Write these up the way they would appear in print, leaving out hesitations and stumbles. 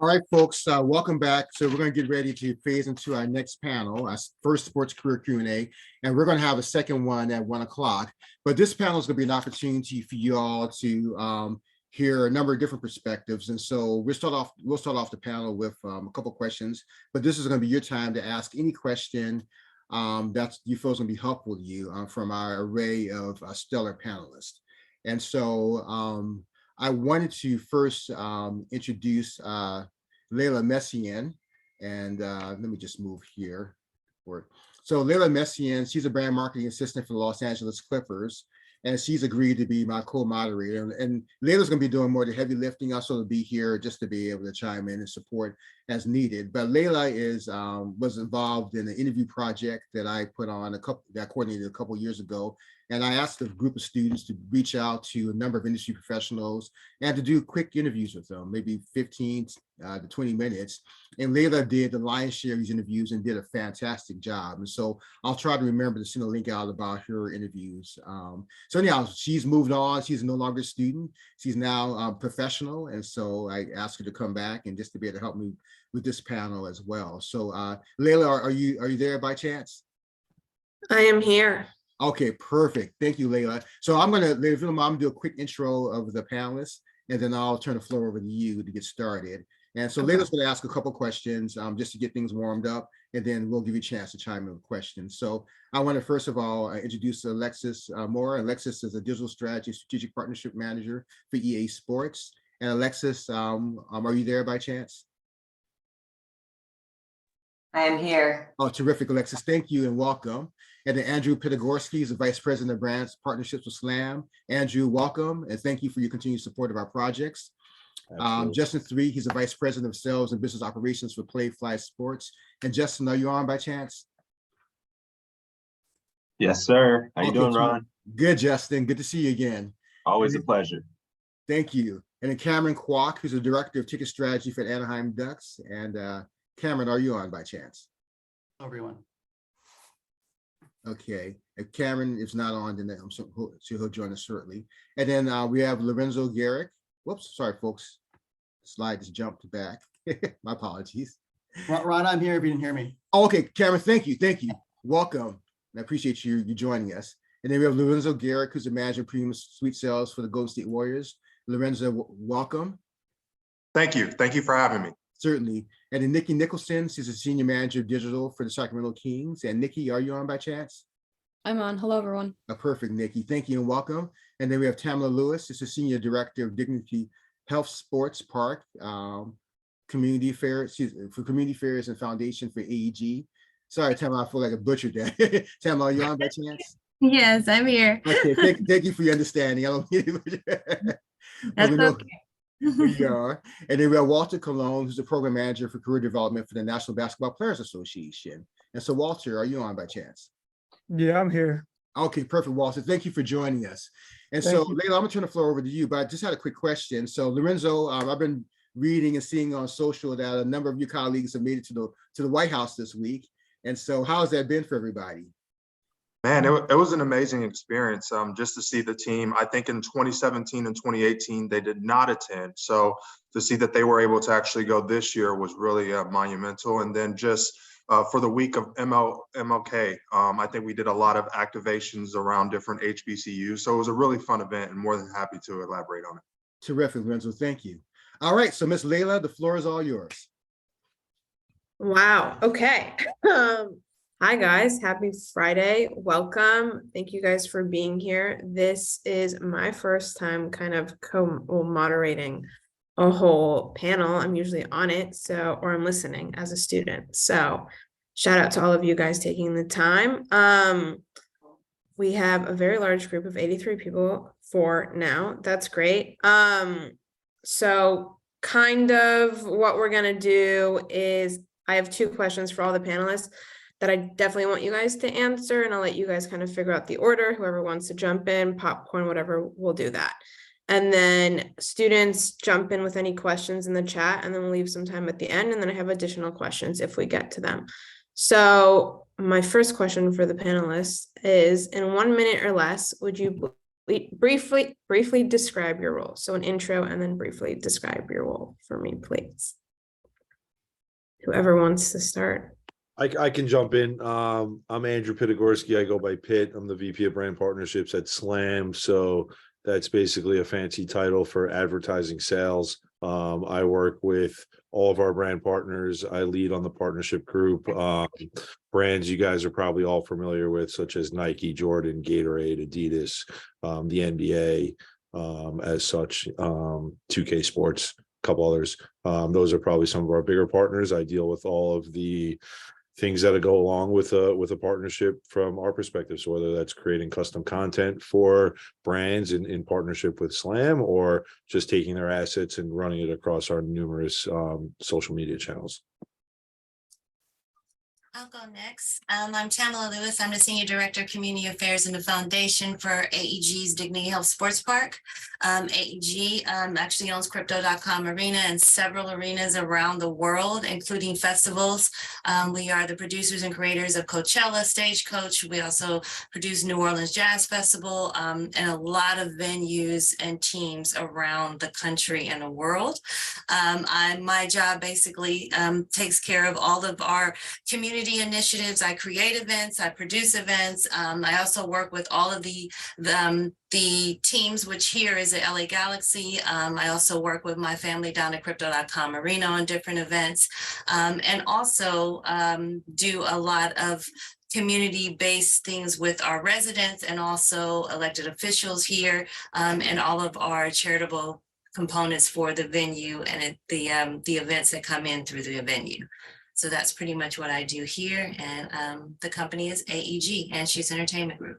All right, folks, welcome back. So we're going to get ready to phase into our next panel, our first sports career Q&A, and we're going to have a second one at 1 o'clock. But this panel is going to be an opportunity for you all to hear a number of different perspectives. And so we'll start off the panel with a couple questions, but this is going to be your time to ask any question that you feel is going to be helpful to you from our array of stellar panelists. And so I wanted to first introduce Leyla Messian, and let me just move here. So Leyla Messian, she's a brand marketing assistant for the Los Angeles Clippers, and she's agreed to be my co-moderator. And Leyla's going to be doing more of the heavy lifting, also to be here just to be able to chime in and support as needed. But Leyla was involved in an interview project that I put on that I coordinated a couple of years ago. And I asked a group of students to reach out to a number of industry professionals and to do quick interviews with them, maybe 15 to 20 minutes. And Leyla did the lion's share of these interviews and did a fantastic job. And so I'll try to remember to send a link out about her interviews. So anyhow, she's moved on. She's no longer a student. She's now professional. And so I asked her to come back and just to be able to help me with this panel as well. So Leyla, are you there by chance? I am here. Okay, perfect. Thank you, Leyla. So I'm gonna do a quick intro of the panelists, and then I'll turn the floor over to you to get started. And so Leyla's gonna ask a couple questions just to get things warmed up, and then we'll give you a chance to chime in with questions. So I want to first of all introduce Alexis Mohr. Alexis is a digital strategy strategic partnership manager for EA Sports. And Alexis, are you there by chance? I am here. Oh, terrific, Alexis. Thank you and welcome. And then Andrew Pitagorsky is the Vice President of Brands Partnerships with SLAM. Andrew, welcome, and thank you for your continued support of our projects. Justin Threatt, he's the Vice President of Sales and Business Operations for Playfly Sports. And Justin, are you on by chance? Yes, sir. How you doing, Ron? Good, Justin. Good to see you again. Always a pleasure. Thank you. And then Kameron Kwok, who's the Director of Ticket Strategy for Anaheim Ducks. And Kameron, are you on by chance? Hello, everyone. Okay, if Kameron is not on, then I'm sure he'll join us shortly. And then we have Lorenzo Garrick. Whoops, sorry, folks. Slide just jumped back. My apologies. Ron, I'm here if you didn't hear me. Oh, okay, Kameron, thank you. Welcome. I appreciate you joining us. And then we have Lorenzo Garrick, who's the manager of premium suite sales for the Golden State Warriors. Lorenzo, welcome. Thank you. Thank you for having me. Certainly. And then Nikki Nicholson, she's a senior manager of digital for the Sacramento Kings. And Nikki, are you on by chance? I'm on. Hello, everyone. Perfect, Nikki. Thank you and welcome. And then we have Tamala Lewis, she's a senior director of Dignity Health Sports Park, community affairs, for community affairs and foundation for AEG. Sorry, Tamala, I feel like I butchered that. Tamala, are you on by chance? Yes, I'm here. Okay, thank you for your understanding. I don't mean That's okay. We are. And then we have Walter Colon, who's the program manager for career development for the National Basketball Players Association. And so, Walter, are you on by chance? Yeah, I'm here. Okay, perfect, Walter. Thank you for joining us. And so, Leyla, I'm gonna turn the floor over to you, but I just had a quick question. So, Lorenzo, I've been reading and seeing on social that a number of your colleagues have made it to the White House this week. And so, how has that been for everybody? Man, it was an amazing experience just to see the team. I think in 2017 and 2018, they did not attend. So to see that they were able to actually go this year was really monumental. And then just for the week of MLK, I think we did a lot of activations around different HBCUs. So it was a really fun event and more than happy to elaborate on it. Terrific, Lorenzo. Thank you. All right, so Miss Leyla, the floor is all yours. Wow. Okay. Hi guys, happy Friday. Welcome. Thank you guys for being here. This is my first time kind of moderating a whole panel. I'm usually on it, or I'm listening as a student. So shout out to all of you guys taking the time. We have a very large group of 83 people for now. That's great. So kind of what we're gonna do is I have 2 questions for all the panelists that I definitely want you guys to answer, and I'll let you guys kind of figure out the order. Whoever wants to jump in, popcorn, whatever, we'll do that. And then students jump in with any questions in the chat, and then we'll leave some time at the end, and then I have additional questions if we get to them. So my first question for the panelists is, in 1 minute or less, would you briefly describe your role? So an intro and then briefly describe your role for me, please. Whoever wants to start. I can jump in. I'm Andrew Pitagorsky. I go by Pitt. I'm the VP of Brand Partnerships at Slam. So that's basically a fancy title for advertising sales. I work with all of our brand partners. I lead on the partnership group. Brands you guys are probably all familiar with, such as Nike, Jordan, Gatorade, Adidas, the NBA, as such, 2K Sports, a couple others. Those are probably some of our bigger partners. I deal with all of the things that go along with a partnership from our perspective. So whether that's creating custom content for brands in partnership with Slam, or just taking their assets and running it across our numerous social media channels. I'll go next. I'm Tamala. I'm the Senior Director of Community Affairs in the Foundation for AEG's Dignity Health Sports Park. AEG actually owns Crypto.com Arena and several arenas around the world, including festivals. We are the producers and creators of Coachella, Stagecoach. We also produce New Orleans Jazz Festival, and a lot of venues and teams around the country and the world. My job basically takes care of all of our community initiatives. I create events, I produce events. I also work with all of the teams, which here is the LA Galaxy. I also work with my family down at Crypto.com Arena on different events, and also do a lot of community-based things with our residents and also elected officials here, and all of our charitable components for the venue and the events that come in through the venue. So that's pretty much what I do here. And the company is AEG, Anschutz Entertainment Group.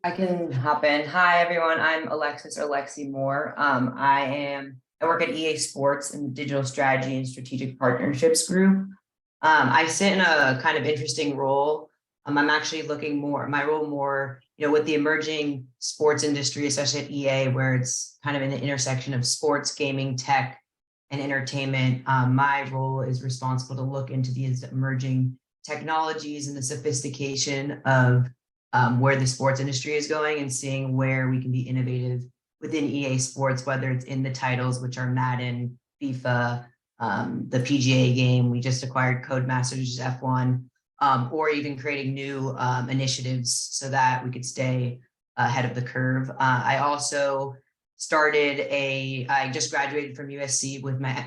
I can hop in. Hi, everyone. I'm Alexis or Lexi Mohr. I work at EA Sports in the Digital Strategy and Strategic Partnerships Group. I sit in a kind of interesting role. I'm actually looking my role more, with the emerging sports industry, especially at EA, where it's kind of in the intersection of sports, gaming, tech, and entertainment. My role is responsible to look into these emerging technologies and the sophistication of where the sports industry is going, and seeing where we can be innovative within EA Sports, whether it's in the titles, which are Madden, FIFA, the PGA game. We just acquired Codemasters, which is F1, or even creating new initiatives so that we could stay ahead of the curve. I also I just graduated from USC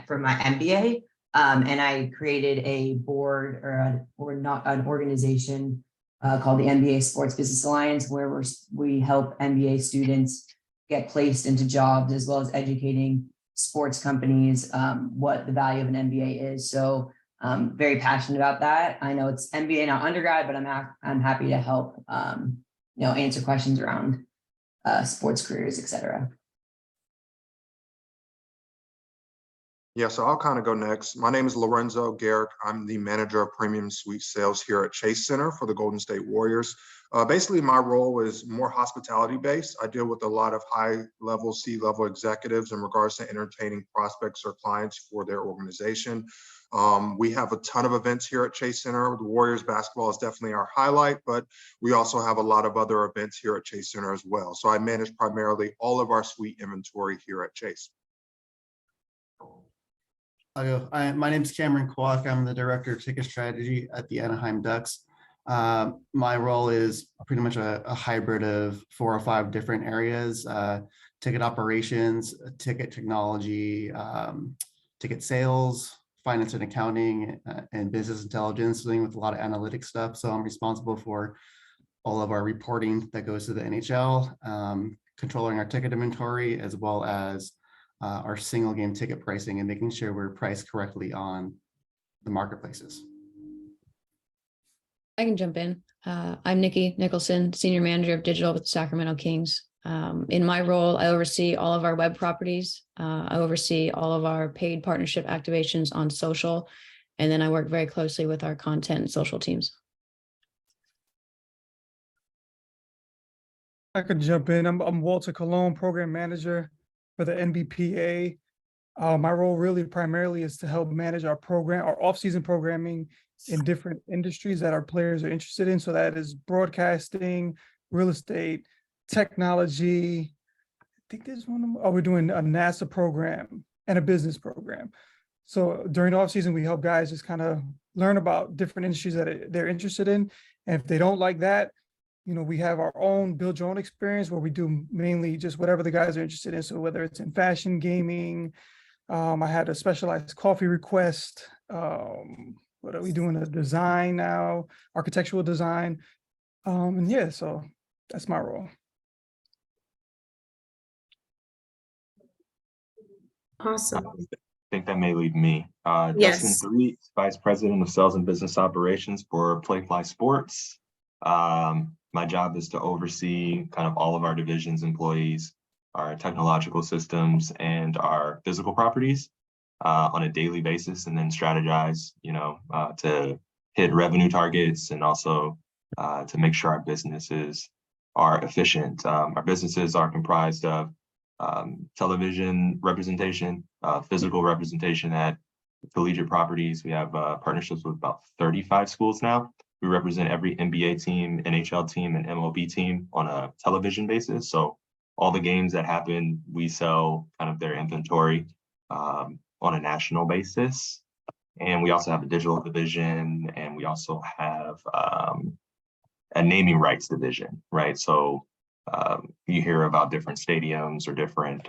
for my MBA, and I created a board or not an organization called the NBA Sports Business Alliance, where we help MBA students get placed into jobs, as well as educating sports companies what the value of an MBA is. So I'm very passionate about that. I know it's MBA, not undergrad, but I'm happy to help answer questions around sports careers, etc. Yeah, so I'll kind of go next. My name is Lorenzo Garrick. I'm the manager of premium suite sales here at Chase Center for the Golden State Warriors. Basically, my role is more hospitality based. I deal with a lot of high-level, C-level executives in regards to entertaining prospects or clients for their organization. We have a ton of events here at Chase Center. The Warriors basketball is definitely our highlight, but we also have a lot of other events here at Chase Center as well. So I manage primarily all of our suite inventory here at Chase. My name is Kameron Kwok. I'm the Director of Ticket Strategy at the Anaheim Ducks. My role is pretty much a hybrid of 4 or 5 different areas: ticket operations, ticket technology, ticket sales, finance and accounting, and business intelligence, dealing with a lot of analytic stuff. So I'm responsible for all of our reporting that goes to the NHL, controlling our ticket inventory, as well as our single game ticket pricing, and making sure we're priced correctly on the marketplaces. I can jump in. I'm Nikki Nicholson, Senior Manager of Digital with the Sacramento Kings. In my role, I oversee all of our web properties. I oversee all of our paid partnership activations on social, and then I work very closely with our content and social teams. I could jump in. I'm Walter Colon, Program Manager for the NBPA. My role really primarily is to help manage our off-season programming in different industries that our players are interested in. So that is broadcasting, real estate, technology. I think there's one. We're doing a NASA program and a business program. So during the off season, we help guys just kind of learn about different industries that they're interested in. And if they don't like that, you know, we have our own build your own experience where we do mainly just whatever the guys are interested in. So whether it's in fashion, gaming, I had a specialized coffee request. What are we doing? A design now, architectural design. And yeah, so that's my role. Awesome. I think that may lead me. Yes. Justin Threatt, Vice President of Sales and Business Operations for Playfly Sports. My job is to oversee kind of all of our divisions, employees, our technological systems, and our physical properties on a daily basis, and then strategize, to hit revenue targets and also to make sure our businesses are efficient. Our businesses are comprised of television representation, physical representation at collegiate properties. We have partnerships with about 35 schools now. We represent every NBA team, NHL team, and MLB team on a television basis. So all the games that happen, we sell kind of their inventory on a national basis. And we also have a digital division, and we also have a naming rights division, right? So you hear about different stadiums or different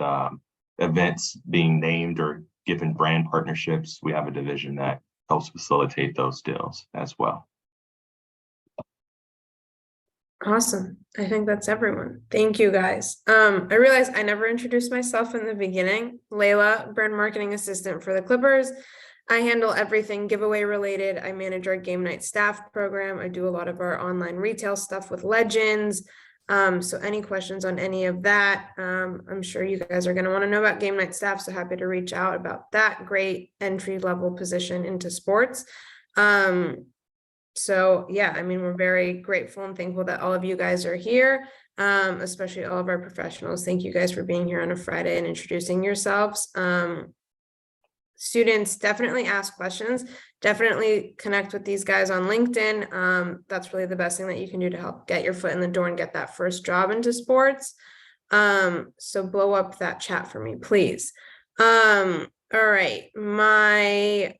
events being named or given brand partnerships. We have a division that helps facilitate those deals as well. Awesome. I think that's everyone. Thank you, guys. I realized I never introduced myself in the beginning. Leyla, brand marketing assistant for the Clippers. I handle everything giveaway related. I manage our game night staff program. I do a lot of our online retail stuff with Legends. So any questions on any of that, I'm sure you guys are going to want to know about game night staff. So happy to reach out about that great entry level position into sports. So yeah, I mean, we're very grateful and thankful that all of you guys are here, especially all of our professionals. Thank you guys for being here on a Friday and introducing yourselves. Students, definitely ask questions, definitely connect with these guys on LinkedIn. That's really the best thing that you can do to help get your foot in the door and get that first job into sports. So blow up that chat for me, please. All right, my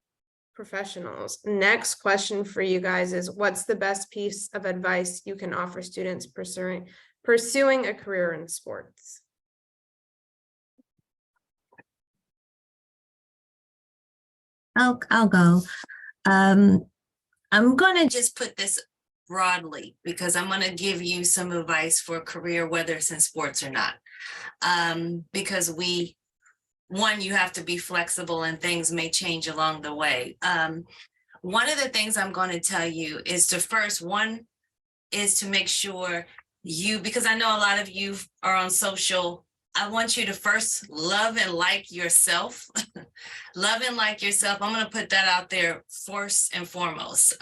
professionals, next question for you guys is, what's the best piece of advice you can offer students pursuing a career in sports? I'll go. I'm going to just put this broadly because I'm going to give you some advice for a career, whether it's in sports or not. Because you have to be flexible and things may change along the way. One of the things I'm going to tell you is to make sure because I know a lot of you are on social, I want you to first love and like yourself. Love and like yourself. I'm going to put that out there first and foremost,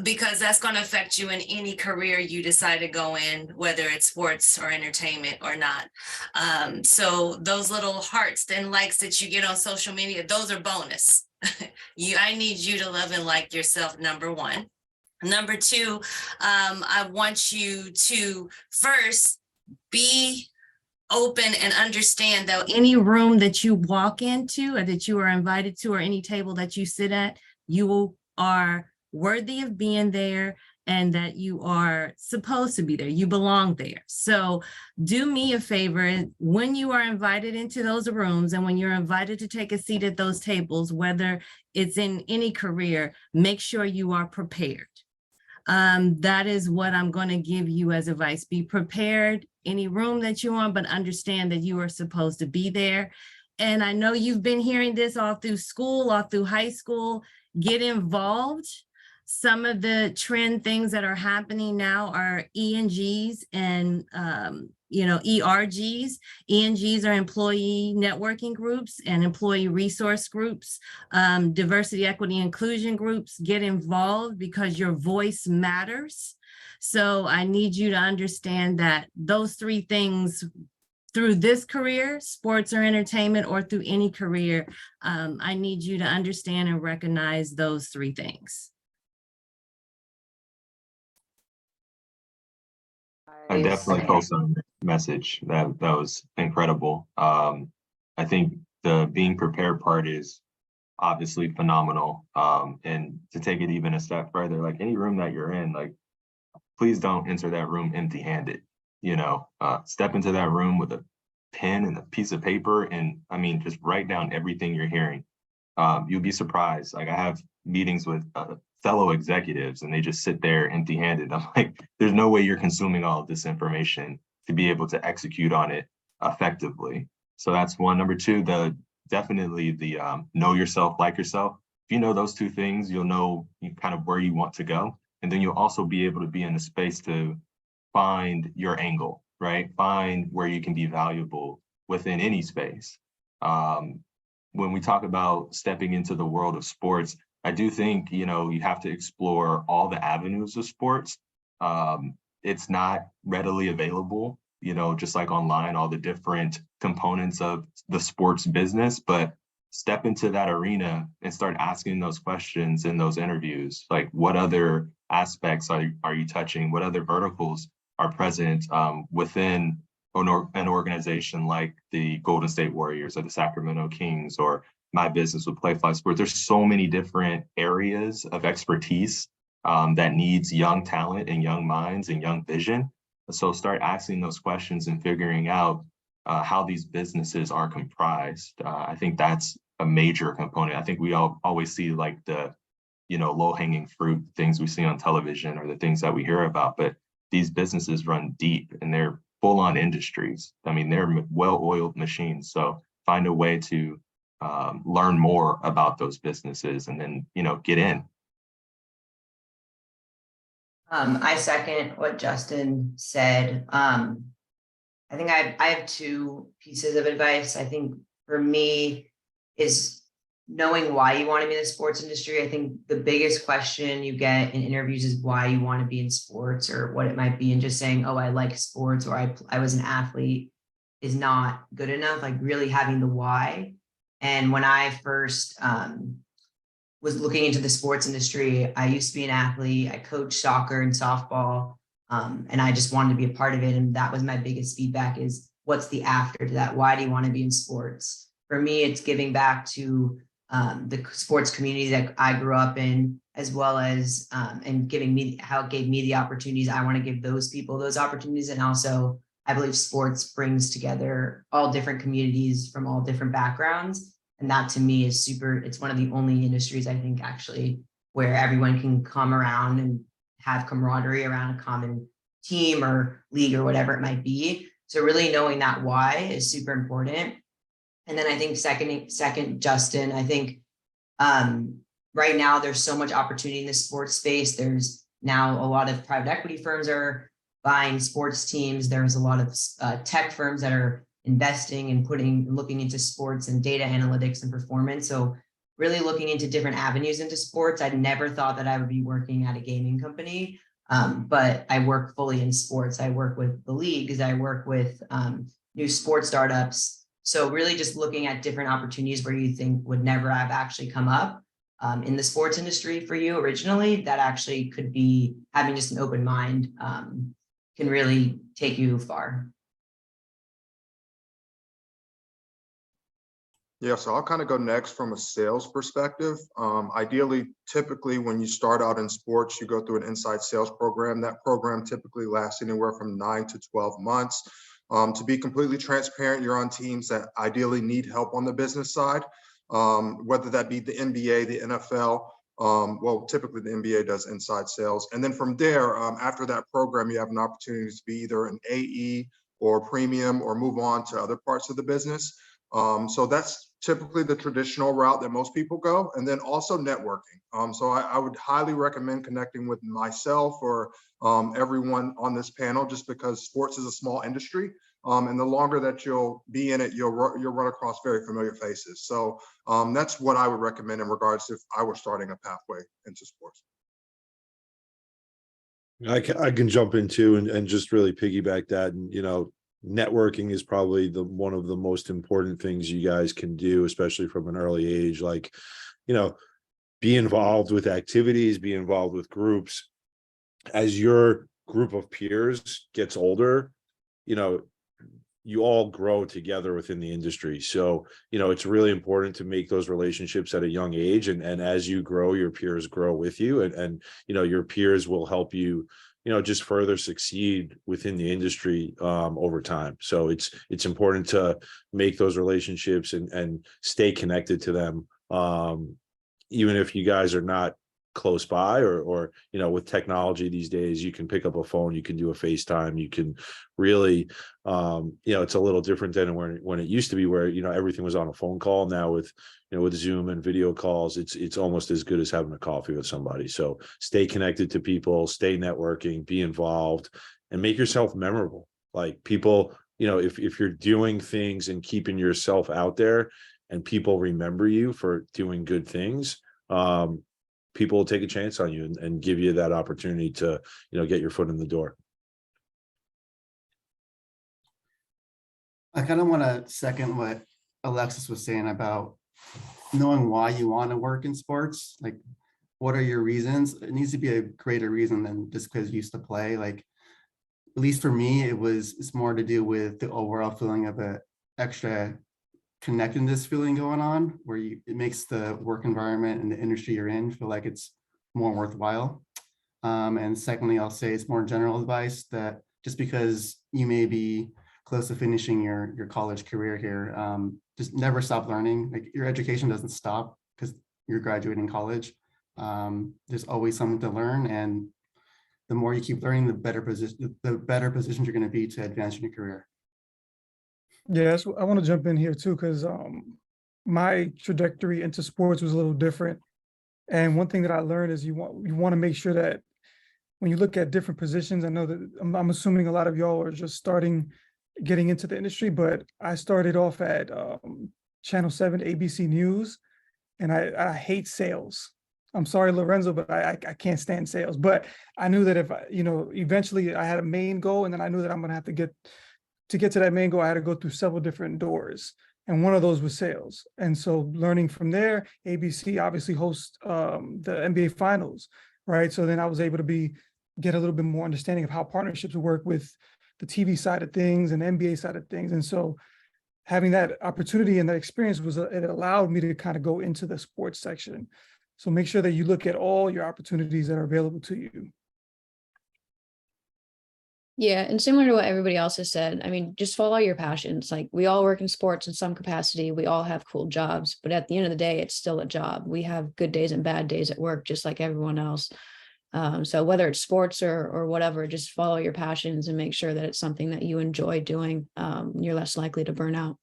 because that's going to affect you in any career you decide to go in, whether it's sports or entertainment or not. So those little hearts and likes that you get on social media, those are bonus. I need you to love and like yourself, number one. Number two, I want you to first be open and understand that any room that you walk into or that you are invited to or any table that you sit at, you are worthy of being there and that you are supposed to be there. You belong there. So do me a favor, when you are invited into those rooms and when you're invited to take a seat at those tables, whether it's in any career, make sure you are prepared. That is what I'm going to give you as advice. Be prepared any room that you're on, but understand that you are supposed to be there. And I know you've been hearing this all through school, all through high school. Get involved. Some of the trend things that are happening now are ENGs and ERGs. ENGs are employee networking groups and employee resource groups, diversity, equity, inclusion groups. Get involved because your voice matters. So I need you to understand that those three things through this career, sports or entertainment, or through any career, I need you to understand and recognize those three things. I definitely co-sign the message. That was incredible. I think the being prepared part is obviously phenomenal. And to take it even a step further, like any room that you're in, like, please don't enter that room empty-handed. Step into that room with a pen and a piece of paper, and I mean, just write down everything you're hearing. You'll be surprised. Like, I have meetings with fellow executives, and they just sit there empty-handed. I'm like, there's no way you're consuming all of this information to be able to execute on it effectively. So that's one. Number two, definitely the know yourself, like yourself. If you know those two things, you'll know kind of where you want to go. And then you'll also be able to be in a space to find your angle, right? Find where you can be valuable within any space. When we talk about stepping into the world of sports, I do think, you have to explore all the avenues of sports. It's not readily available, just like online, all the different components of the sports business, but step into that arena and start asking those questions in those interviews. Like, what other aspects are you touching? What other verticals are present within an organization like the Golden State Warriors or the Sacramento Kings, or my business with Playfly Sports? There's so many different areas of expertise that needs young talent and young minds and young vision. So start asking those questions and figuring out how these businesses are comprised. I think that's a major component. I think we always see like the, low-hanging fruit things we see on television or the things that we hear about, but these businesses run deep and they're full-on industries. I mean, they're well-oiled machines. So find a way to learn more about those businesses and then, get in. I second what Justin said. I think I have two pieces of advice. I think for me is knowing why you want to be in the sports industry. I think the biggest question you get in interviews is why you want to be in sports or what it might be. And just saying, oh, I like sports or I was an athlete is not good enough. Like really having the why. And when I first was looking into the sports industry, I used to be an athlete. I coached soccer and softball. And I just wanted to be a part of it. And that was my biggest feedback is what's the after to that? Why do you want to be in sports? For me, it's giving back to the sports community that I grew up in, as well as and giving me how it gave me the opportunities. I want to give those people those opportunities. And also, I believe sports brings together all different communities from all different backgrounds. And that to me is super, it's one of the only industries I think actually where everyone can come around and have camaraderie around a common team or league or whatever it might be. So really knowing that why is super important. And then I think second, Justin, I think right now there's so much opportunity in the sports space. There's now a lot of private equity firms are buying sports teams. There's a lot of tech firms that are investing and looking into sports and data analytics and performance. So really looking into different avenues into sports. I never thought that I would be working at a gaming company, but I work fully in sports. I work with the leagues. I work with new sports startups. So really just looking at different opportunities where you think would never have actually come up in the sports industry for you originally, that actually could be having just an open mind can really take you far. Yeah, so I'll kind of go next from a sales perspective. Ideally, typically when you start out in sports, you go through an inside sales program. That program typically lasts anywhere from 9 to 12 months. To be completely transparent, you're on teams that ideally need help on the business side, whether that be the NBA, the NFL. Well, typically the NBA does inside sales. And then from there, after that program, you have an opportunity to be either an AE or premium or move on to other parts of the business. So that's typically the traditional route that most people go. And then also networking. So I would highly recommend connecting with myself or everyone on this panel, just because sports is a small industry. And the longer that you'll be in it, you'll run across very familiar faces. So that's what I would recommend in regards to if I were starting a pathway into sports. I can jump into and just really piggyback that. And, networking is probably one of the most important things you guys can do, especially from an early age. Like, be involved with activities, be involved with groups. As your group of peers gets older, you all grow together within the industry. So, it's really important to make those relationships at a young age. And as you grow, your peers grow with you, and your peers will help you, just further succeed within the industry over time. So it's important to make those relationships and stay connected to them. Even if you guys are not close by, or with technology these days, you can pick up a phone, you can do a FaceTime, you can really, it's a little different than when it used to be, where everything was on a phone call. Now with Zoom and video calls, it's almost as good as having a coffee with somebody. So stay connected to people, stay networking, be involved, and make yourself memorable. Like people, if you're doing things and keeping yourself out there, and people remember you for doing good things, people will take a chance on you and give you that opportunity to, get your foot in the door. I kind of want to second what Alexis was saying about knowing why you want to work in sports. Like, what are your reasons? It needs to be a greater reason than just because you used to play. Like, at least for me, it's more to do with the overall feeling of a extra connectedness feeling going on, where it makes the work environment and the industry you're in feel like it's more worthwhile. And secondly, I'll say it's more general advice that just because you may be close to finishing your college career here, just never stop learning. Like, your education doesn't stop because you're graduating college. There's always something to learn, and the more you keep learning, the better position you're going to be to advance in your career. Yes, I want to jump in here too, because my trajectory into sports was a little different. And one thing that I learned is you want to make sure that when you look at different positions, I know that I'm assuming a lot of y'all are just getting into the industry, but I started off at Channel 7 ABC News, and I hate sales. I'm sorry, Lorenzo, but I can't stand sales. But I knew that if eventually I had a main goal, and then I knew that I'm gonna have to get to that main goal, I had to go through several different doors. And one of those was sales. And so learning from there, ABC obviously hosts the NBA finals, right? So then I was able to get a little bit more understanding of how partnerships work with the TV side of things and the NBA side of things. And so having that opportunity and that experience it allowed me to kind of go into the sports section. So make sure that you look at all your opportunities that are available to you. Yeah, and similar to what everybody else has said, I mean, just follow your passions. Like, we all work in sports in some capacity. We all have cool jobs, but at the end of the day, it's still a job. We have good days and bad days at work, just like everyone else. So whether it's sports or whatever, just follow your passions and make sure that it's something that you enjoy doing. You're less likely to burn out.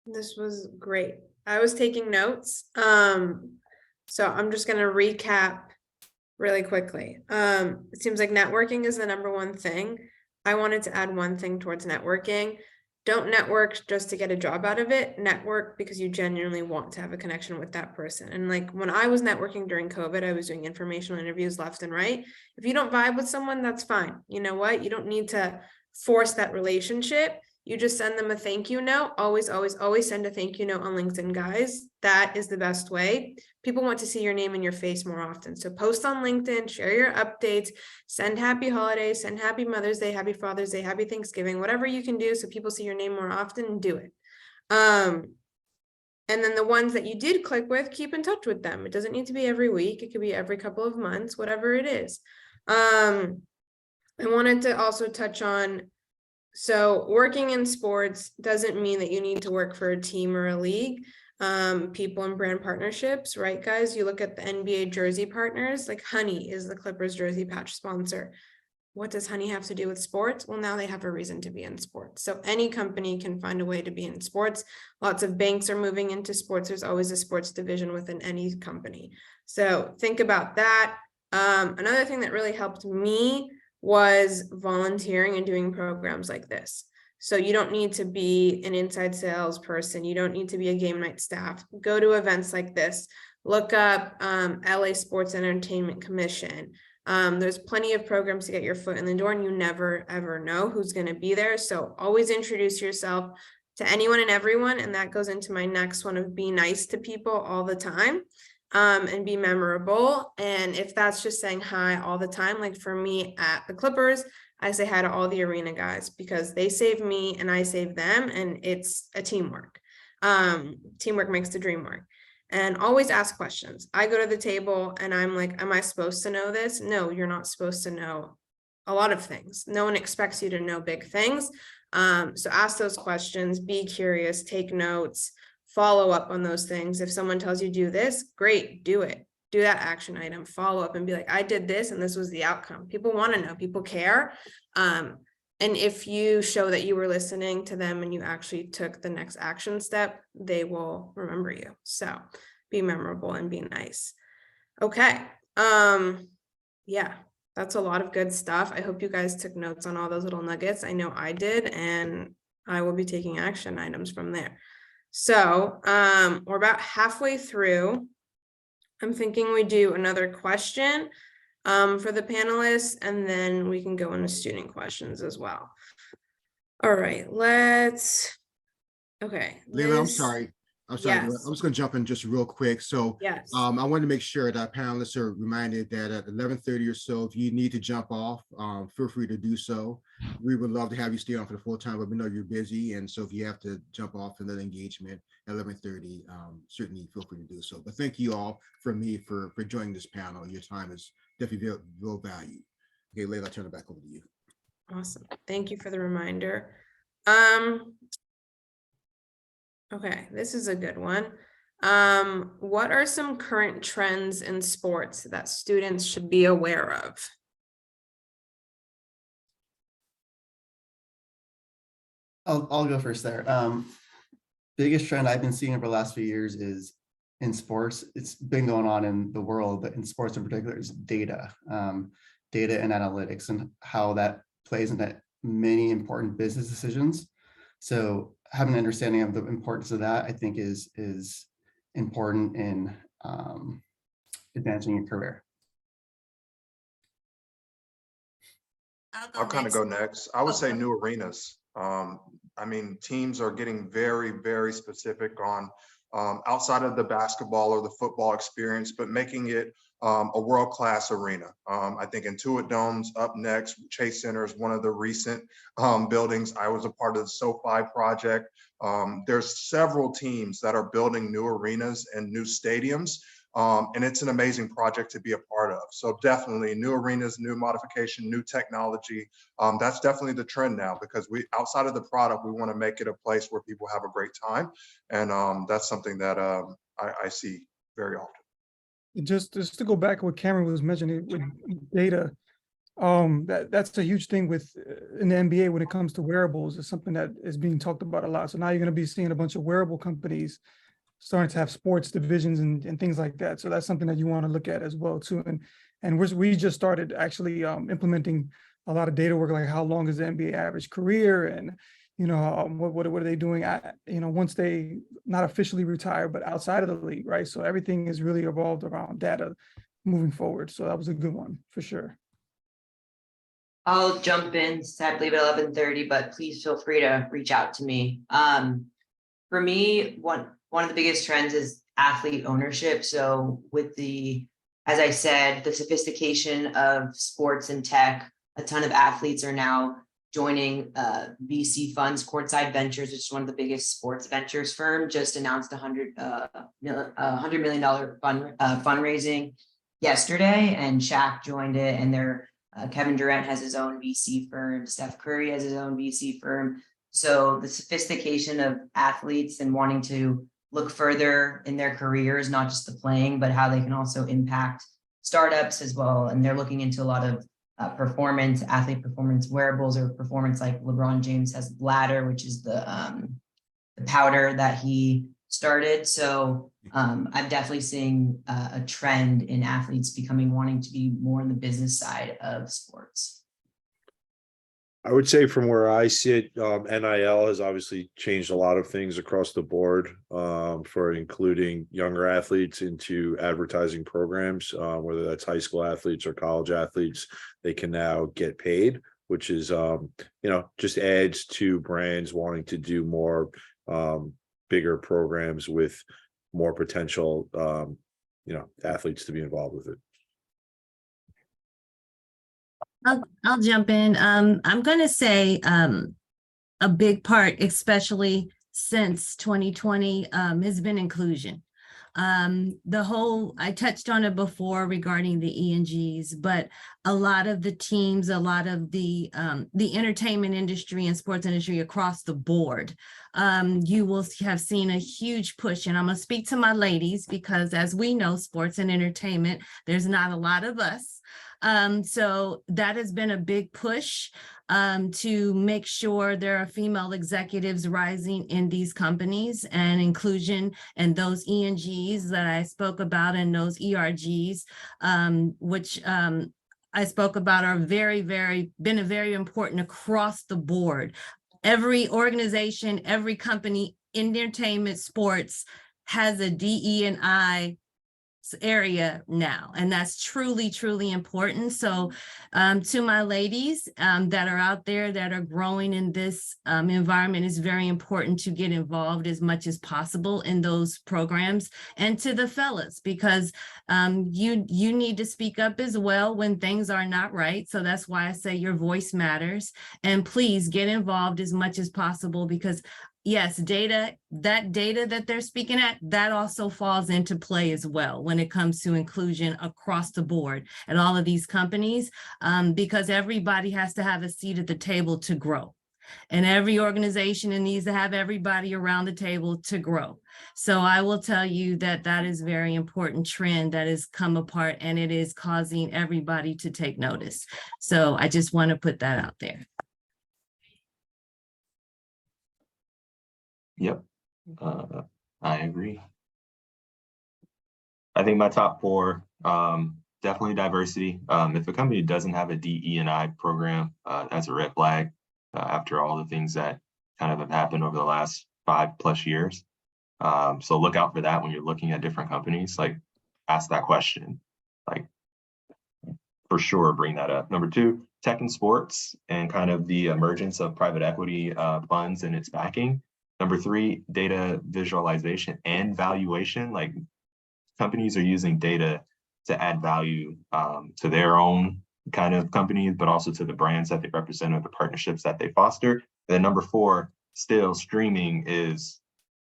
This was great. I was taking notes. So I'm just going to recap really quickly. It seems like networking is the #1 thing. I wanted to add one thing towards networking. Don't network just to get a job out of it. Network because you genuinely want to have a connection with that person. And like, when I was networking during COVID, I was doing informational interviews left and right. If you don't vibe with someone, that's fine. You know what? You don't need to force that relationship. You just send them a thank you note. Always, always, always send a thank you note on LinkedIn, guys. That is the best way. People want to see your name and your face more often. So post on LinkedIn, share your updates, send happy holidays, send happy Mother's Day, happy Father's Day, happy Thanksgiving, whatever you can do so people see your name more often, do it. And then the ones that you did click with, keep in touch with them. It doesn't need to be every week. It could be every couple of months, whatever it is. I wanted to also touch on, so working in sports doesn't mean that you need to work for a team or a league. People and brand partnerships, right, guys? You look at the NBA jersey partners, like Honey is the Clippers jersey patch sponsor. What does Honey have to do with sports? Well, now they have a reason to be in sports. So any company can find a way to be in sports. Lots of banks are moving into sports. There's always a sports division within any company. So think about that. Another thing that really helped me was volunteering and doing programs like this. So you don't need to be an inside sales person. You don't need to be a game night staff. Go to events like this. Look up LA Sports Entertainment Commission. There's plenty of programs to get your foot in the door, and you never, ever know who's going to be there. So always introduce yourself to anyone and everyone. And that goes into my next one of be nice to people all the time. And be memorable. And if that's just saying hi all the time, like for me at the Clippers, I say hi to all the arena guys because they save me and I save them, and it's a teamwork. Teamwork makes the dream work. And always ask questions. I go to the table and I'm like, am I supposed to know this? No, you're not supposed to know a lot of things. No one expects you to know big things. So ask those questions, be curious, take notes, follow up on those things. If someone tells you do this, great, do it. Do that action item, follow up and be like, I did this and this was the outcome. People want to know, people care. And if you show that you were listening to them and you actually took the next action step, they will remember you. So be memorable and be nice. Okay. Yeah, that's a lot of good stuff. I hope you guys took notes on all those little nuggets. I know I did, and I will be taking action items from there. So we're about halfway through. I'm thinking we do another question for the panelists, and then we can go into student questions as well. All right, okay. Leyla, I'm sorry. Yes. I'm just going to jump in just real quick. So Yes. I want to make sure that our panelists are reminded that at 11:30 or so, if you need to jump off, feel free to do so. We would love to have you stay on for the full time, but we know you're busy. And so if you have to jump off in that engagement at 11:30, certainly feel free to do so. But thank you all for joining this panel. Your time is definitely real value. Okay, Leyla, I'll turn it back over to you. Awesome. Thank you for the reminder. Okay, this is a good one. What are some current trends in sports that students should be aware of? I'll go first there. Biggest trend I've been seeing over the last few years is in sports. It's been going on in the world, but in sports in particular is data, data and analytics, and how that plays into many important business decisions. So having an understanding of the importance of that, I think is important in advancing your career. I'll kind of go next. I would say new arenas. I mean, teams are getting very, very specific on outside of the basketball or the football experience, but making it a world-class arena. I think Intuit Dome's up next. Chase Center is one of the recent buildings. I was a part of the SoFi project. There's several teams that are building new arenas and new stadiums. And it's an amazing project to be a part of. So definitely new arenas, new modification, new technology. That's definitely the trend now, because outside of the product, we want to make it a place where people have a great time. And that's something that I see very often. Just to go back to what Kameron was mentioning with data, that's a huge thing in the NBA when it comes to wearables. It's something that is being talked about a lot. So now you're going to be seeing a bunch of wearable companies starting to have sports divisions and things like that. So that's something that you want to look at as well too. And we just started actually implementing a lot of data work, like how long is the NBA average career, and what are they doing once they not officially retire but outside of the league, right? So everything is really evolved around data moving forward. So that was a good one for sure. I'll jump in sadly at 11:30, but please feel free to reach out to me. For me, one of the biggest trends is athlete ownership. So with as I said, the sophistication of sports and tech, a ton of athletes are now joining VC funds. Courtside Ventures, which is one of the biggest sports ventures firm, just announced $100 million fundraising yesterday, and Shaq joined it, and Kevin Durant has his own VC firm, Steph Curry has his own VC firm. So the sophistication of athletes and wanting to look further in their careers, not just the playing, but how they can also impact startups as well. And they're looking into a lot of athlete performance wearables, or performance, like LeBron James has Bladder, which is the powder that he started. So I'm definitely seeing a trend in athletes wanting to be more on the business side of sports. I would say from where I sit, NIL has obviously changed a lot of things across the board for including younger athletes into advertising programs, whether that's high school athletes or college athletes. They can now get paid, which is, just adds to brands wanting to do more bigger programs with more potential, athletes to be involved with it. I'll jump in. I'm gonna say a big part, especially since 2020, has been inclusion. I touched on it before regarding the ENGs, but a lot of the teams, a lot of the entertainment industry and sports industry across the board, you will have seen a huge push. And I'm gonna speak to my ladies because, as we know, sports and entertainment, there's not a lot of us. So that has been a big push to make sure there are female executives rising in these companies, and inclusion and those ENGs that I spoke about and those ERGs, which I spoke about, are been very important across the board. Every organization, every company, entertainment, sports has a DE&I area now, and that's truly important. So to my ladies that are out there that are growing in this environment, it's very important to get involved as much as possible in those programs. And to the fellas, because you need to speak up as well when things are not right. So that's why I say your voice matters, and please get involved as much as possible, because yes, that data that they're speaking at, that also falls into play as well when it comes to inclusion across the board at all of these companies, because everybody has to have a seat at the table to grow. And every organization needs to have everybody around the table to grow. So I will tell you that that is a very important trend that has come apart, and it is causing everybody to take notice. So I just want to put that out there. Yep, I agree. I think my top four, definitely diversity. If a company doesn't have a DE&I program, that's a red flag after all the things that kind of have happened over the last 5+ years. So look out for that when you're looking at different companies. Like, ask that question. Like, for sure, bring that up. Number two, tech and sports and kind of the emergence of private equity funds and its backing. Number three, data visualization and valuation. Like, companies are using data to add value to their own kind of companies, but also to the brands that they represent or the partnerships that they foster. And then number four, still streaming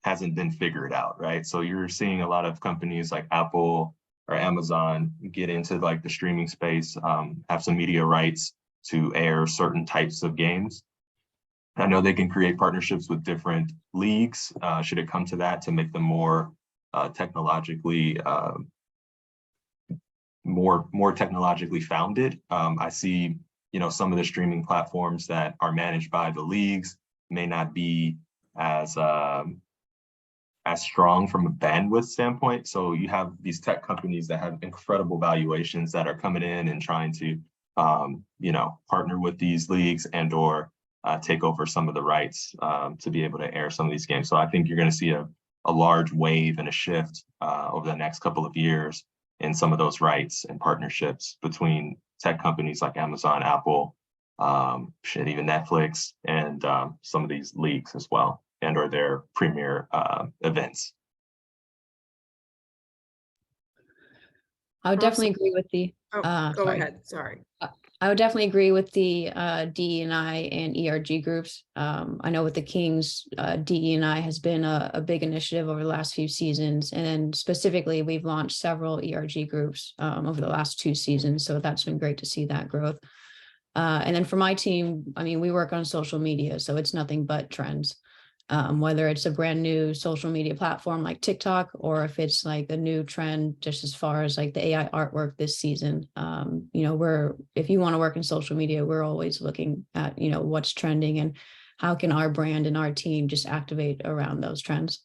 hasn't been figured out, right? So you're seeing a lot of companies like Apple or Amazon get into like the streaming space, have some media rights to air certain types of games. I know they can create partnerships with different leagues, should it come to that, to make them more technologically more technologically founded. I see, some of the streaming platforms that are managed by the leagues may not be as strong from a bandwidth standpoint. So you have these tech companies that have incredible valuations that are coming in and trying to partner with these leagues and or take over some of the rights to be able to air some of these games. So I think you're going to see a large wave and a shift over the next couple of years in some of those rights and partnerships between tech companies like Amazon, Apple, even Netflix, and some of these leagues as well, and or their premier events. I would definitely agree with the. Go ahead. Sorry. I would definitely agree with the DE&I and ERG groups. I know with the Kings, DE&I has been a big initiative over the last few seasons, and specifically we've launched several ERG groups over the last 2 seasons. So that's been great to see that growth. And then for my team, we work on social media, so it's nothing but trends. Whether it's a brand new social media platform like TikTok, or if it's like a new trend, just as far as like the AI artwork this season, if you want to work in social media, we're always looking at, what's trending and how can our brand and our team just activate around those trends.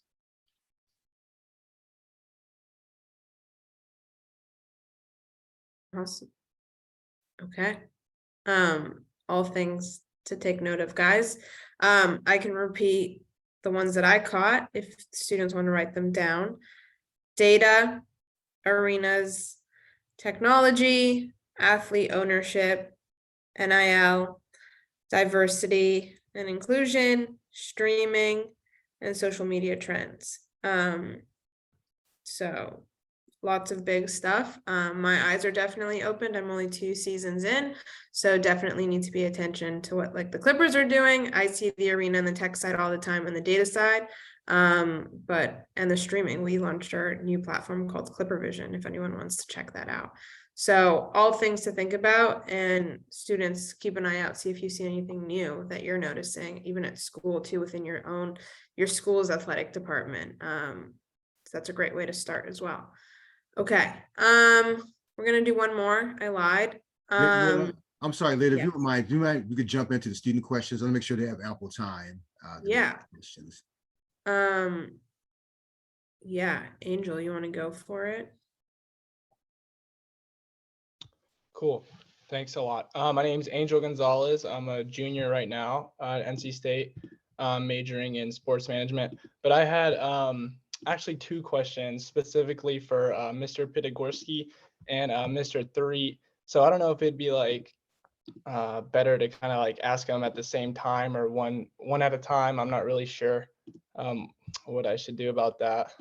Awesome. Okay. All things to take note of, guys. I can repeat the ones that I caught if students want to write them down. Data, arenas, technology, athlete ownership, NIL, diversity and inclusion, streaming, and social media trends. So lots of big stuff. My eyes are definitely opened. I'm only 2 seasons in, so definitely need to pay attention to what like the Clippers are doing. I see the arena and the tech side all the time and the data side. But and the streaming, we launched our new platform called Clipper Vision, if anyone wants to check that out. So all things to think about, and students keep an eye out, see if you see anything new that you're noticing, even at school too, within your school's athletic department. So that's a great way to start as well. Okay, we're gonna do one more. I lied. Leyla, I'm sorry, Leyla, if yeah. you don't mind, we could jump into the student questions. I want to make sure they have ample time. To make Yeah. questions. Yeah, Angel, you want to go for it? Cool. Thanks a lot. My name is Angel Gonzalez. I'm a junior right now at NC State, majoring in sports management. But I had actually 2 questions specifically for Mr. Pitagorsky and Mr. Threatt. So I don't know if it'd be like better to kind of like ask them at the same time or one at a time. I'm not really sure what I should do about that.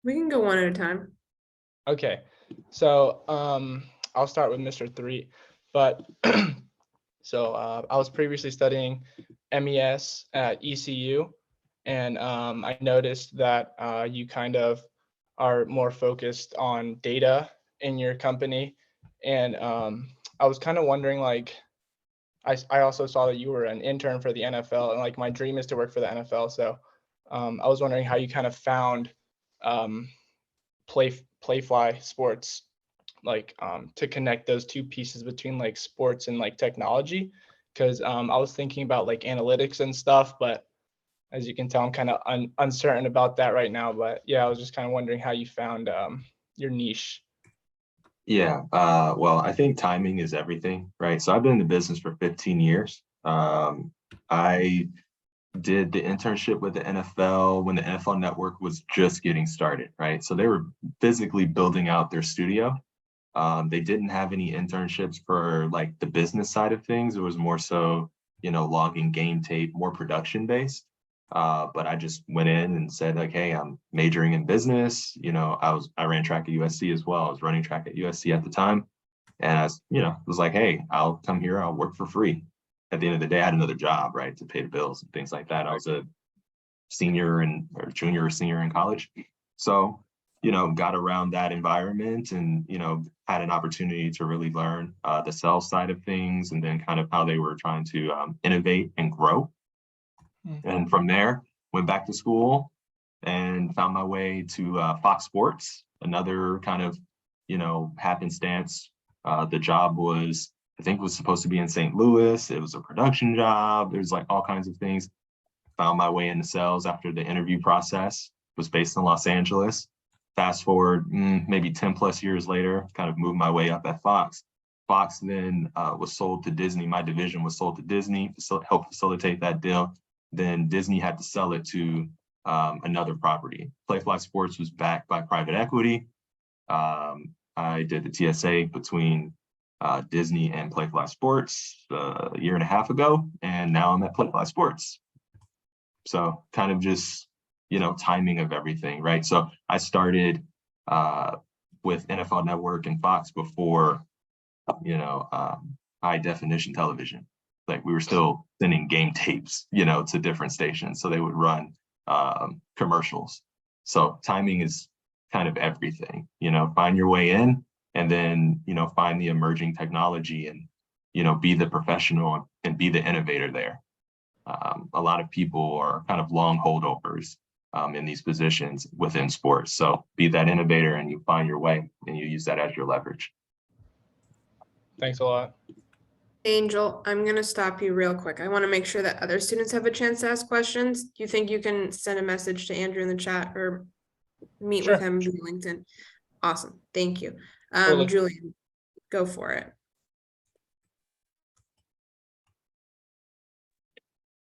We can go one at a time. Okay, so I'll start with Mr. Threatt, but so I was previously studying MES at ECU, and I noticed that you kind of are more focused on data in your company, and I was kind of wondering, like, I also saw that you were an intern for the NFL, and like my dream is to work for the NFL, so I was wondering how you kind of found Playfly Sports, like to connect those 2 pieces between like sports and like technology, because I was thinking about like analytics and stuff, but as you can tell, I'm kind of uncertain about that right now. But yeah, I was just kind of wondering how you found your niche. Yeah, well, I think timing is everything, right? So I've been in the business for 15 years. I did the internship with the NFL when the NFL Network was just getting started, right? So they were physically building out their studio. They didn't have any internships for like the business side of things. It was more so, logging game tape, more production based. But I just went in and said like, hey, I'm majoring in business. I ran track at USC as well. I was running track at USC at the time. And I was like, hey, I'll come here, I'll work for free. At the end of the day, I had another job, right, to pay the bills and things like that. I was a junior or senior in college. So, got around that environment and, had an opportunity to really learn the sales side of things and then kind of how they were trying to innovate and grow. And from there, went back to school and found my way to Fox Sports, another kind of, happenstance. The job was, I think, was supposed to be in St. Louis. It was a production job. There's like all kinds of things. Found my way into sales after the interview process. Was based in Los Angeles. Fast forward, maybe 10 plus years later, kind of moved my way up at Fox. Fox then was sold to Disney. My division was sold to Disney, helped facilitate that deal. Then Disney had to sell it to another property. Playfly Sports was backed by private equity. I did the TSA between Disney and Playfly Sports a year and a half ago, and now I'm at Playfly Sports. So kind of just, timing of everything, right? So I started with NFL Network and Fox before, high definition television. Like we were still sending game tapes, to different stations. So they would run commercials. So timing is kind of everything, find your way in and then, find the emerging technology and, be the professional and be the innovator there. A lot of people are kind of long holdovers in these positions within sports. So be that innovator and you find your way and you use that as your leverage. Thanks a lot. Angel, I'm going to stop you real quick. I want to make sure that other students have a chance to ask questions. Do you think you can send a message to Andrew in the chat or meet with him via LinkedIn? Awesome. Thank you. Totally. Julian, go for it.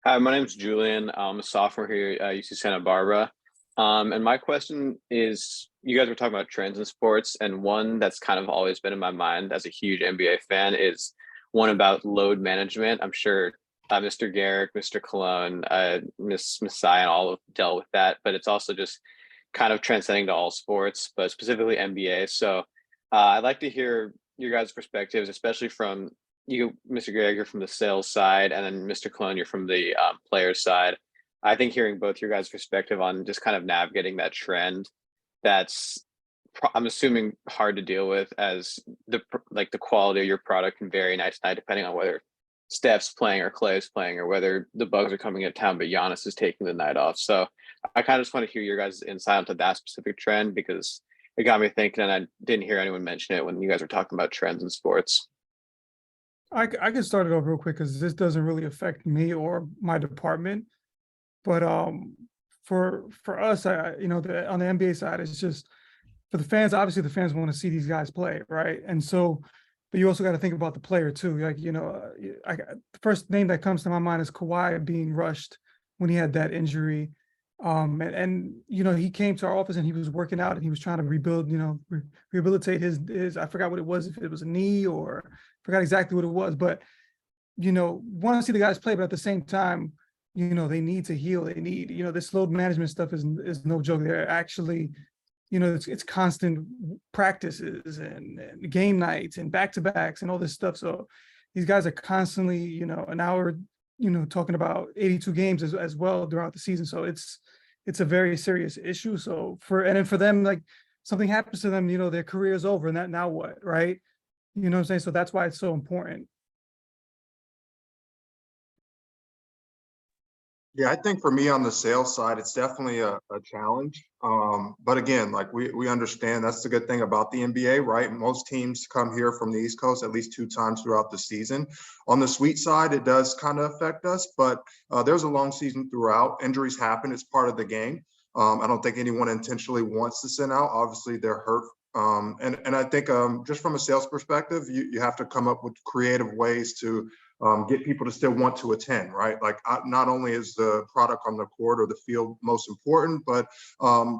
Hi, my name is Julian. I'm a sophomore here at UC Santa Barbara. And my question is, you guys were talking about trends in sports, and one that's kind of always been in my mind as a huge NBA fan is one about load management. I'm sure Mr. Garrick, Mr. Cologne, Miss Messian all have dealt with that, but it's also just kind of transcending to all sports, but specifically NBA. So I'd like to hear your guys' perspectives, especially from you, Mr. Garrick, you're from the sales side, and then Mr. Cologne, you're from the player side. I think hearing both your guys' perspective on just kind of navigating that trend, that's I'm assuming hard to deal with, as the quality of your product can vary night to night depending on whether Steph's playing or Clay's playing, or whether the Bugs are coming into town but Giannis is taking the night off. So I kind of just want to hear your guys' insight into that specific trend, because it got me thinking, and I didn't hear anyone mention it when you guys were talking about trends in sports. I can start it off real quick because this doesn't really affect me or my department. But for us, on the NBA side, it's just for the fans. Obviously, the fans want to see these guys play, right? And so, but you also got to think about the player too. Like, the first name that comes to my mind is Kawhi being rushed when he had that injury. And he came to our office and he was working out and he was trying to rebuild, rehabilitate his I forgot what it was, if it was a knee or forgot exactly what it was, but want to see the guys play, but at the same time, they need to heal. They need, this load management stuff is no joke. They're actually, it's constant practices and game nights and back-to-backs and all this stuff. So these guys are constantly, an hour, talking about 82 games as well throughout the season. So it's a very serious issue. So for them, like something happens to them, their career is over, and that now what, right? You know what I'm saying? So that's why it's so important. Yeah, I think for me on the sales side, it's definitely a challenge. But again, like we understand, that's the good thing about the NBA, right? Most teams come here from the East Coast at least 2 times throughout the season. On the suite side, it does kind of affect us, but there's a long season throughout. Injuries happen, it's part of the game. I don't think anyone intentionally wants to send out. Obviously, they're hurt. And I think just from a sales perspective, you have to come up with creative ways to get people to still want to attend, right? Like not only is the product on the court or the field most important, but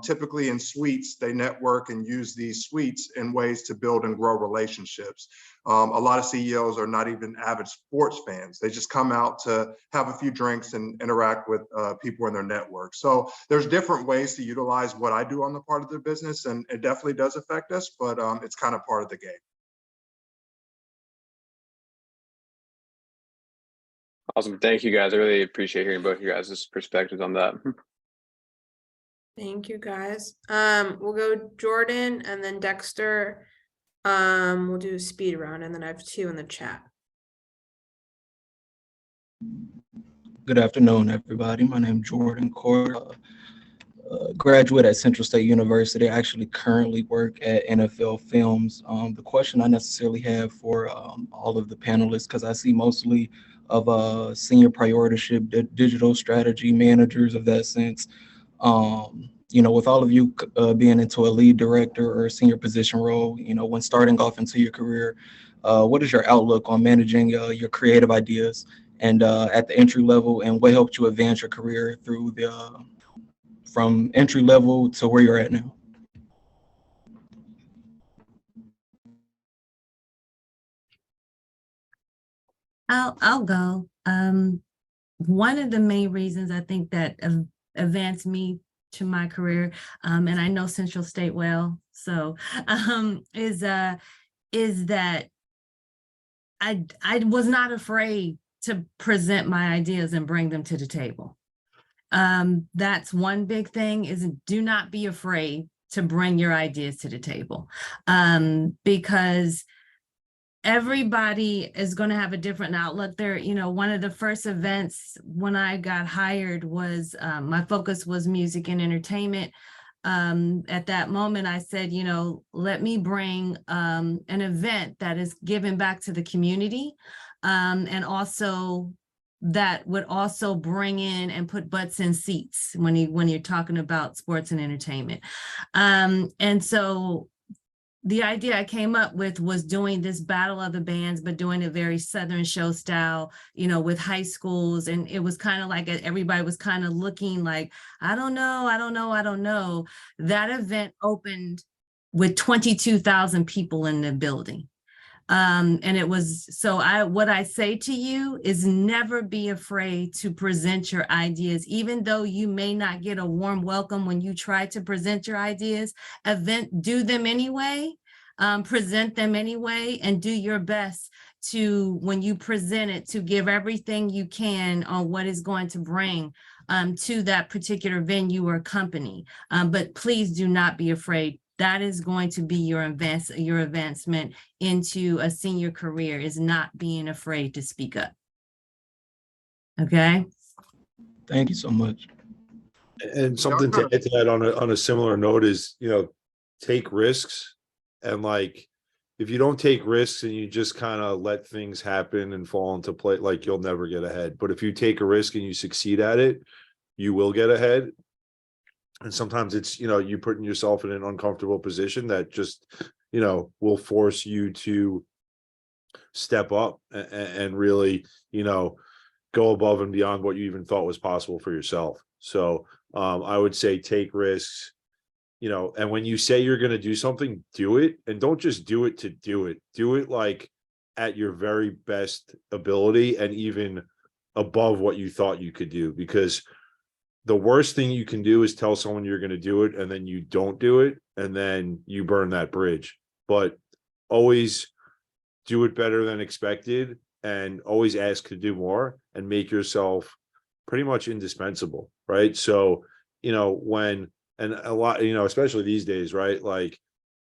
typically in suites, they network and use these suites in ways to build and grow relationships. A lot of CEOs are not even avid sports fans. They just come out to have a few drinks and interact with people in their network. So there's different ways to utilize what I do on the part of the business, and it definitely does affect us, but it's kind of part of the game. Awesome. Thank you, guys. I really appreciate hearing both of you guys' perspectives on that. Thank you, guys. We'll go Jordan and then Dexter. We'll do a speed round, and then I have 2 in the chat. Good afternoon, everybody. My name is Jordan Court, graduate at Central State University. I actually currently work at NFL Films. The question I necessarily have for all of the panelists, because I see mostly of senior priority digital strategy managers of that sense. With all of you being into a lead director or a senior position role, when starting off into your career, what is your outlook on managing your creative ideas and at the entry level, and what helped you advance your career through from entry level to where you're at now? I'll go. One of the main reasons I think that advanced me to my career, and I know Central State well, so is that I was not afraid to present my ideas and bring them to the table. That's one big thing, is do not be afraid to bring your ideas to the table, because everybody is going to have a different outlook there. One of the first events when I got hired was my focus was music and entertainment. At that moment, I said, let me bring an event that is giving back to the community, and also that would also bring in and put butts in seats when you're talking about sports and entertainment. And so the idea I came up with was doing this battle of the bands, but doing it very Southern show style, with high schools. And it was kind of like everybody was kind of looking like, I don't know. That event opened with 22,000 people in the building. And it was, what I say to you is never be afraid to present your ideas, even though you may not get a warm welcome when you try to present your ideas, do them anyway, present them anyway, and do your best to, when you present it, to give everything you can on what is going to bring to that particular venue or company. But please do not be afraid. That is going to be your advancement into a senior career, is not being afraid to speak up. Okay. Thank you so much. And something to add to that on a similar note is, take risks. And like, if you don't take risks and you just kind of let things happen and fall into play, like, you'll never get ahead. But if you take a risk and you succeed at it, you will get ahead. And sometimes it's, you putting yourself in an uncomfortable position that just, will force you to step up and really, go above and beyond what you even thought was possible for yourself. So I would say take risks, and when you say you're going to do something, do it. And don't just do it to do it. Do it like at your very best ability and even above what you thought you could do, because the worst thing you can do is tell someone you're going to do it and then you don't do it, and then you burn that bridge. But always do it better than expected, and always ask to do more and make yourself pretty much indispensable, right? So, and a lot, especially these days, right? Like,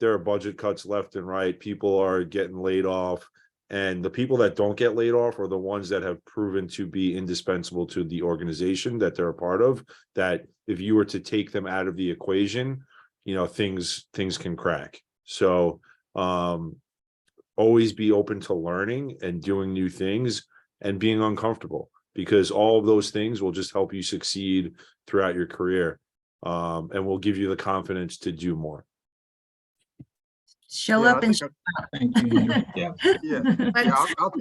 there are budget cuts left and right. People are getting laid off. And the people that don't get laid off are the ones that have proven to be indispensable to the organization that they're a part of, that if you were to take them out of the equation, things can crack. So always be open to learning and doing new things and being uncomfortable, because all of those things will just help you succeed throughout your career, and will give you the confidence to do more. Show up and show out. Thank you. Yeah.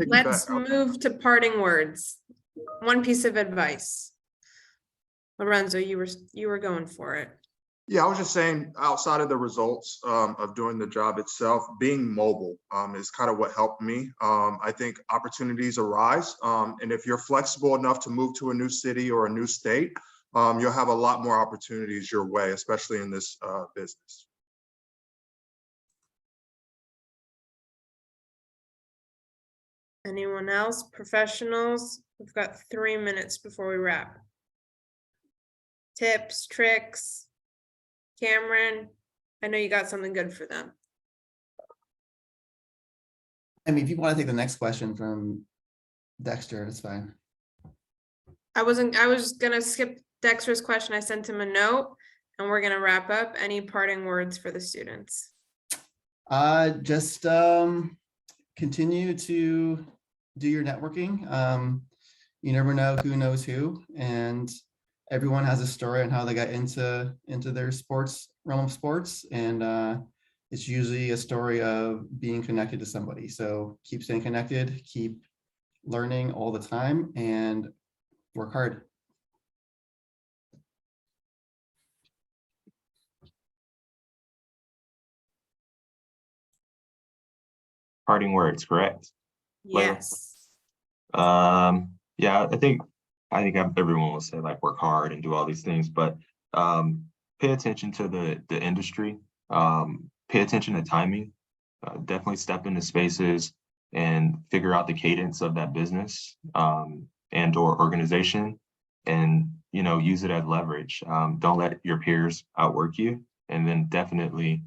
Let's move to parting words. One piece of advice. Lorenzo, you were going for it. Yeah, I was just saying, outside of the results of doing the job itself, being mobile is kind of what helped me. I think opportunities arise, and if you're flexible enough to move to a new city or a new state, you'll have a lot more opportunities your way, especially in this business. Anyone else? Professionals? We've got 3 minutes before we wrap. Tips, tricks. Kameron, I know you got something good for them. I mean, if you want to take the next question from Dexter, it's fine. I was gonna skip Dexter's question. I sent him a note and we're gonna wrap up. Any parting words for the students? Just continue to do your networking. You never know who knows who, and everyone has a story on how they got into their realm of sports, and it's usually a story of being connected to somebody. So keep staying connected, keep learning all the time, and work hard. Parting words, correct? Yes. Yeah, I think everyone will say, like, work hard and do all these things, but pay attention to the industry, pay attention to timing, definitely step into spaces and figure out the cadence of that business and or organization, and use it as leverage. Don't let your peers outwork you, and then definitely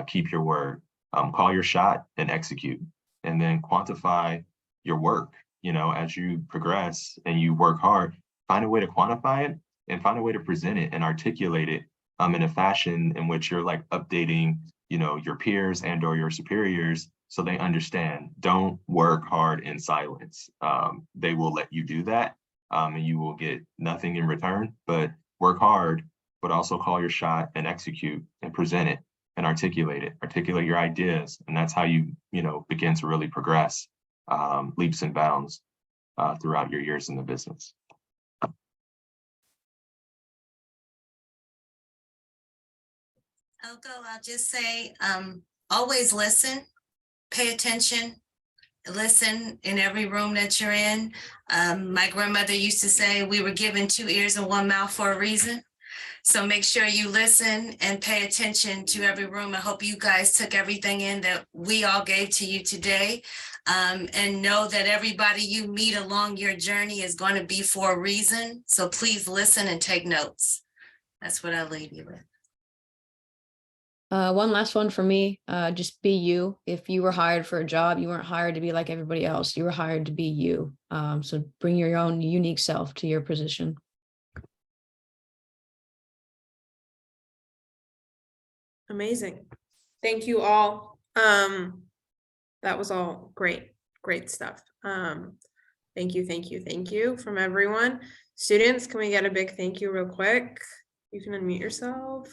keep your word. Call your shot and execute, and then quantify your work. As you progress and you work hard, find a way to quantify it and find a way to present it and articulate it in a fashion in which you're like updating, your peers and or your superiors so they understand. Don't work hard in silence. They will let you do that, and you will get nothing in return, but work hard, but also call your shot and execute and present it and articulate your ideas. And that's how you, begin to really progress leaps and bounds throughout your years in the business. I'll just say, always listen, pay attention, listen in every room that you're in. My grandmother used to say we were given 2 ears and 1 mouth for a reason. So make sure you listen and pay attention to every room. I hope you guys took everything in that we all gave to you today. And know that everybody you meet along your journey is going to be for a reason. So please listen and take notes. That's what I'll leave you with. One last one for me, just be you. If you were hired for a job, you weren't hired to be like everybody else. You were hired to be you. So bring your own unique self to your position. Amazing. Thank you all. That was all great stuff. Thank you from everyone. Students, can we get a big thank you real quick? You can unmute yourself.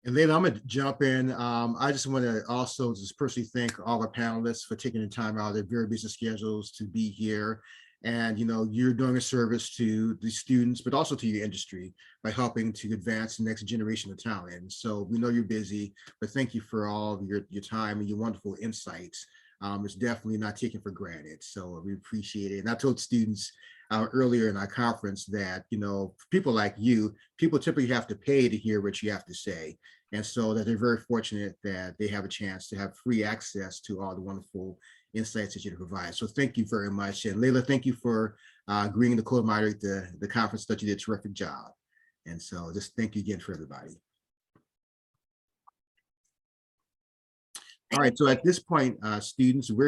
And Leyla, I'm gonna jump in. I just want to also just personally thank all our panelists for taking the time out of their very busy schedules to be here. And you're doing a service to the students, but also to your industry by helping to advance the next generation of talent. And so we know you're busy, but thank you for all of your time and your wonderful insights. It's definitely not taken for granted. So we appreciate it. And I told students earlier in our conference that, people like you, people typically have to pay to hear what you have to say. And so that they're very fortunate that they have a chance to have free access to all the wonderful insights that you provide. So thank you very much. And Leyla, thank you for agreeing to co-moderate the conference. That you did a terrific job. And so just thank you again for everybody. All right, so at this point, students, we're